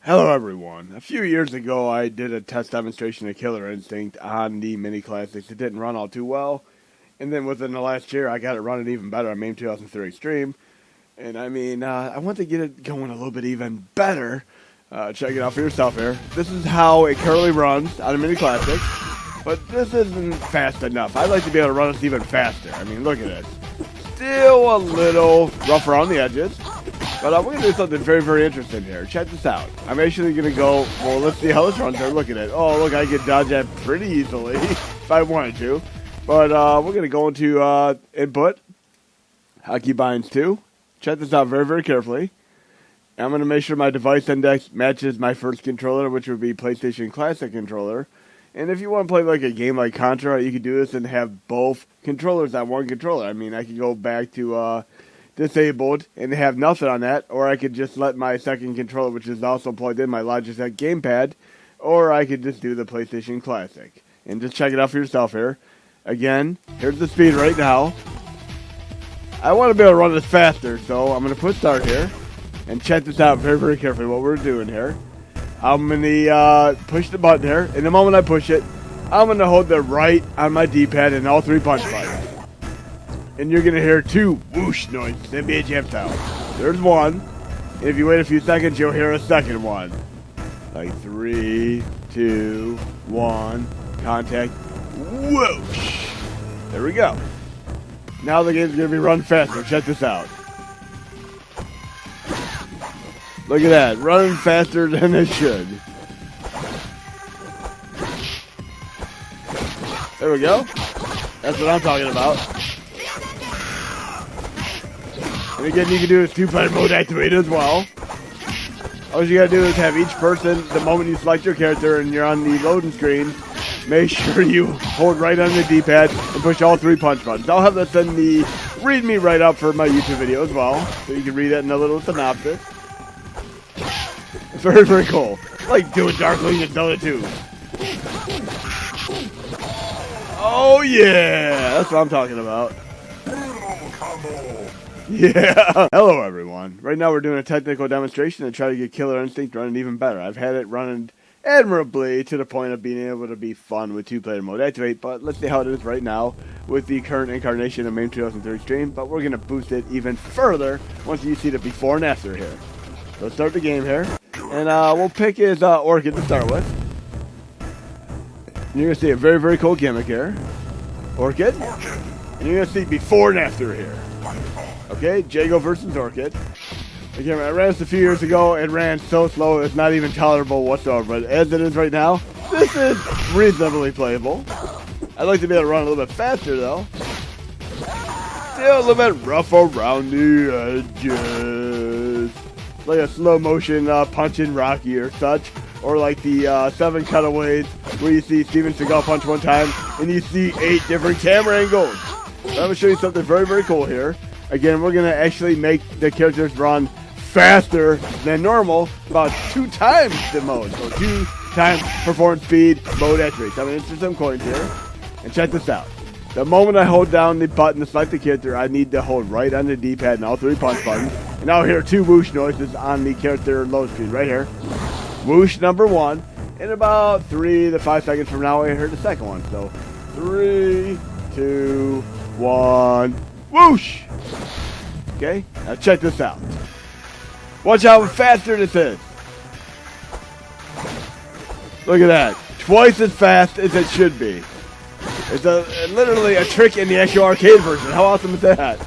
Hello everyone. A few years ago I did a test demonstration of Killer Instinct on the Mini Classics. It didn't run all too well, and then within the last year I got it running even better on MAME 2003 Xtreme. And I want to get it going a little bit even better. Check it out for yourself here. This is how it currently runs on a Mini Classics, but this isn't fast enough. I'd like to be able to run this even faster. I mean, look at this. Still a little rough around the edges. But we're going to do something very, very interesting here. Check this out. I'm actually going to go, well, let's see how this runs here. Look at it. Oh, look, I can dodge that pretty easily if I wanted to. But we're going to go into input, hotkey binds 2. Check this out very, very carefully. I'm going to make sure my device index matches my first controller, which would be PlayStation Classic controller. And if you want to play like a game like Contra, you could do this and have both controllers on one controller. I mean, I could go back to disabled and have nothing on that, or I could just let my second controller, which is also plugged in, my Logitech gamepad, or I could just do the PlayStation Classic. And just check it out for yourself here. Again, here's the speed right now. I want to be able to run this faster, so I'm going to put start here. And check this out very, very carefully what we're doing here. I'm going to push the button here, and the moment I push it, I'm going to hold the right on my D-pad and all 3 punch buttons. And you're going to hear 2 whoosh noises. Then be a jump out. There's 1. And if you wait a few seconds, you'll hear a second one. Like 3, 2, 1. Contact. Whoosh. There we go. Now the game's going to be run faster. Check this out. Look at that. Running faster than it should. There we go. That's what I'm talking about. And again, you can do this 2-player mode activated as well. All you gotta do is have each person, the moment you select your character and you're on the loading screen, make sure you hold right on the D-pad and push all 3 punch buttons. I'll have this in the README right up for my YouTube video as well, so you can read it in a little synopsis. It's very, very cool. Like doing Dark Link and Zelda 2. Oh yeah, that's what I'm talking about. Yeah. Hello, everyone. Right now we're doing a technical demonstration to try to get Killer Instinct running even better. I've had it running admirably to the point of being able to be fun with 2-player mode activate, but let's see how it is right now with the current incarnation of MAME 2003 Xtreme, but we're going to boost it even further once you see the before and after here. So let's start the game here, and we'll pick his Orchid to start with. And you're going to see a very, very cool gimmick here. Orchid. And you're going to see before and after here. Okay, Jago versus Orchid. Again, I ran this a few years ago. It ran so slow it's not even tolerable whatsoever. But as it is right now, this is reasonably playable. I'd like to be able to run a little bit faster though. Still a little bit rough around the edges. Like a slow motion punching Rocky or such. Or like the 7 cutaways where you see Steven Seagal punch one time and you see 8 different camera angles. So I'm going to show you something very, very cool here. Again, we're going to actually make the characters run faster than normal, about 2 times the mode. So 2 times performance speed mode activate. So I'm going to insert some coins here. And check this out. The moment I hold down the button to select the character, I need to hold right on the D-pad and all 3 punch buttons. And I'll hear 2 whoosh noises on the character load screen right here. Whoosh number 1. In about 3 to 5 seconds from now, I heard the second one. So 3, 2, 1. Whoosh! Okay, now check this out. Watch how faster this is. Look at that. Twice as fast as it should be. It's literally a trick in the actual arcade version. How awesome is that?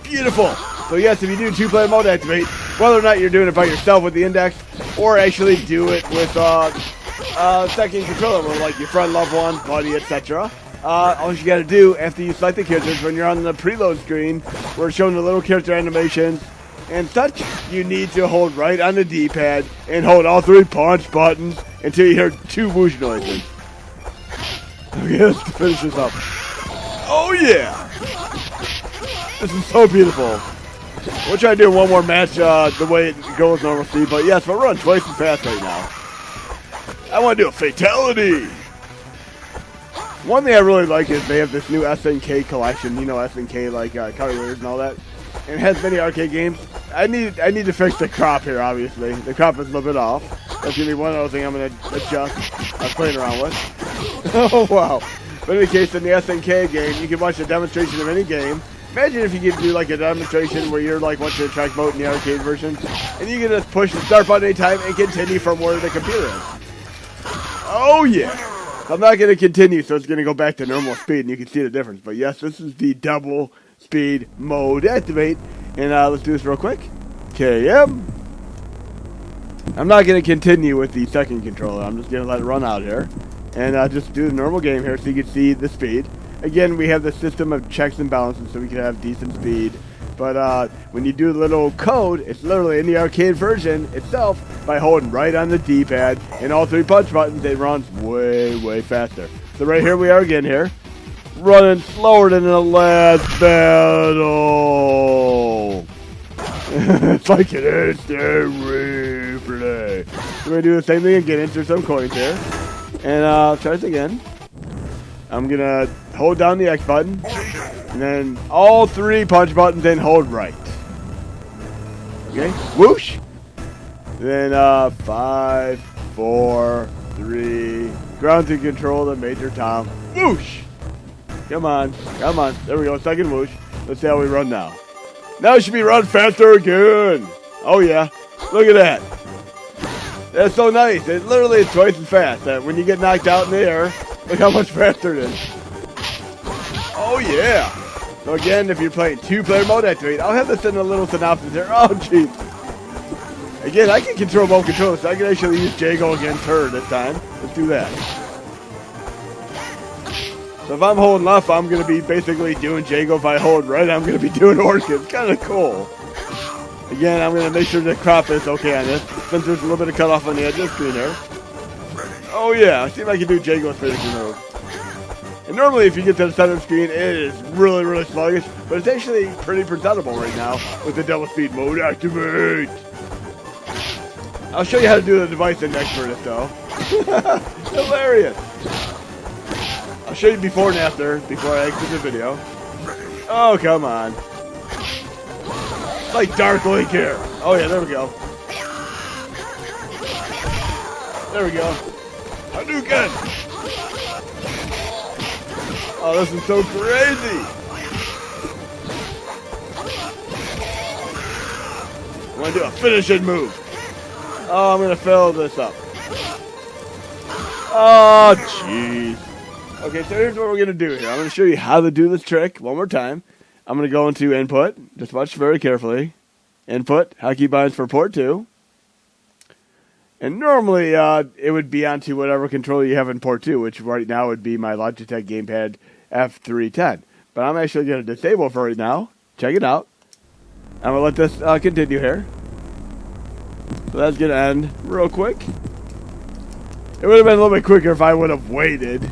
Beautiful. So yes, if you do 2-player mode activate, whether or not you're doing it by yourself with the index, or actually do it with second controller, with like your friend, loved one, buddy, etc. All you gotta do after you select the characters, when you're on the preload screen, where it's showing the little character animations and such, you need to hold right on the D-pad and hold all 3 punch buttons until you hear 2 whoosh noises. Okay, let's finish this up. Oh yeah! This is so beautiful. We'll try to do one more match the way it goes normal speed, but yes, we're running twice as fast right now. I want to do a fatality! One thing I really like is they have this new SNK collection. You know SNK, like Carriers and all that. and has many arcade games. I need to fix the crop here, obviously. The crop is a little bit off. That's going to be one other thing I'm going to adjust. I was playing around with. Oh, wow. But in any case, in the SNK game, you can watch a demonstration of any game. Imagine if you could do like a demonstration where you're like watching a track boat in the arcade version, and you can just push the start button anytime and continue from where the computer is. Oh, yeah. I'm not going to continue, so it's going to go back to normal speed, and you can see the difference. But yes, this is the double speed mode activate. And let's do this real quick. KM. I'm not going to continue with the second controller. I'm just going to let it run out here. And just do the normal game here so you can see the speed. Again, we have the system of checks and balances so we can have decent speed. But when you do the little code, it's literally in the arcade version itself by holding right on the D-pad and all three punch buttons, it runs way, way faster. So right here we are again here. Running slower than the last battle. It's like an instant replay. We're going to do the same thing again, insert some coins here. And try this again. I'm going to hold down the X button. And then all three punch buttons, then hold right. Okay, whoosh. Then 5, 4, 3. Ground to control the Major Tom. Whoosh. Come on, come on. There we go, second whoosh. Let's see how we run now. Now it should be run faster again. Oh yeah, look at that. That's so nice. It literally is twice as fast. When you get knocked out in the air, look how much faster it is. Oh yeah. So again, if you're playing two-player mode activate, I'll have this in a little synopsis here. Oh jeez. Again, I can control both controllers, so I can actually use Jago against her this time. Let's do that. So if I'm holding left, I'm going to be basically doing Jago. If I hold right, I'm going to be doing Orchid. It's kind of cool. Again, I'm going to make sure the crop is okay on this, since there's a little bit of cutoff on the edge of the screen there. Oh yeah, see if I can do Jago's finishing move. And normally if you get to the center of the screen, it is really, really sluggish, but it's actually pretty presentable right now with the double speed mode activate. I'll show you how to do the device index for this though. Hilarious. I'll show you before and after, before I exit the video. Oh, come on. It's like Dark Link here. Oh yeah, there we go. There we go. Hadouken! Oh, this is so crazy! I'm gonna do a finishing move. Oh, I'm gonna fill this up. Oh, jeez. Okay, so here's what we're gonna do here. I'm gonna show you how to do this trick one more time. I'm gonna go into input. Just watch very carefully. Input, hotkey binds for port 2. And normally, it would be onto whatever controller you have in port 2, which right now would be my Logitech gamepad F310. But I'm actually going to disable for right now. Check it out. I'm going to let this continue here. So that's going to end real quick. It would have been a little bit quicker if I would have waited.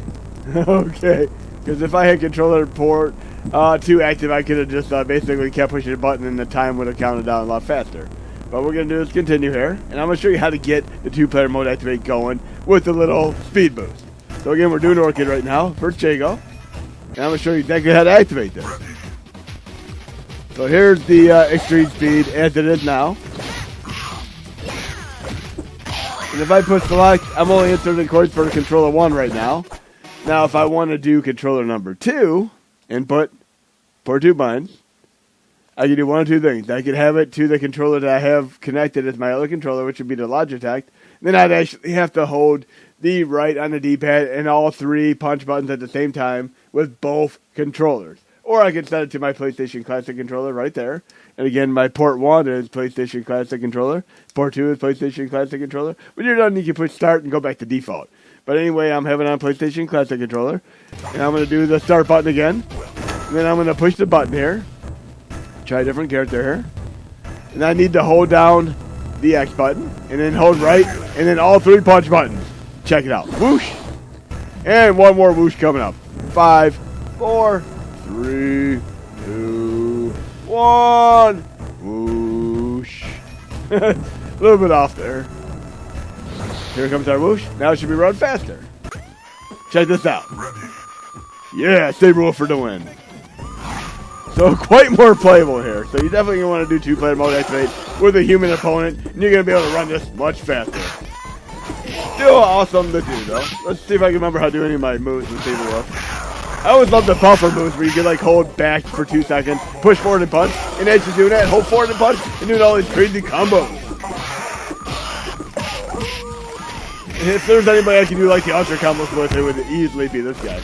Okay. Because if I had controller port 2 active, I could have just basically kept pushing the button and the time would have counted down a lot faster. What we're going to do is continue here, and I'm going to show you how to get the two-player mode activate going with the little speed boost. So again, we're doing Orchid right now. First Jago, and I'm going to show you exactly how to activate this. So here's the extreme speed as it is now. And if I push select, I'm only inserting coins for controller 1 right now. Now if I want to do controller number 2, input, port 2 binds, I can do one of two things. I could have it to the controller that I have connected as my other controller, which would be the Logitech. Then I'd actually have to hold the right on the D-pad and all three punch buttons at the same time with both controllers. Or I could set it to my PlayStation Classic controller right there. And again, my port 1 is PlayStation Classic controller. Port 2 is PlayStation Classic controller. When you're done, you can push start and go back to default. But anyway, I'm having it on PlayStation Classic controller. And I'm going to do the start button again. And then I'm going to push the button here. Try a different character here. And I need to hold down the X button. And then hold right. And then all three punch buttons. Check it out. Whoosh. And one more whoosh coming up. 5, 4, 3, 2, 1. Whoosh. A little bit off there. Here comes our whoosh. Now it should be run faster. Check this out. Yeah, Saber Wolf for the win. So quite more playable here. So you definitely going to want to do 2-player mode activate with a human opponent, and you're going to be able to run this much faster. Still awesome to do though. Let's see if I can remember how to do any of my moves and see if it works. I always love the buffer moves where you can like hold back for 2 seconds, push forward and punch, and as you're doing that, hold forward and punch, and doing all these crazy combos. And if there's anybody I can do like the ultra combos with, it would easily be this guy.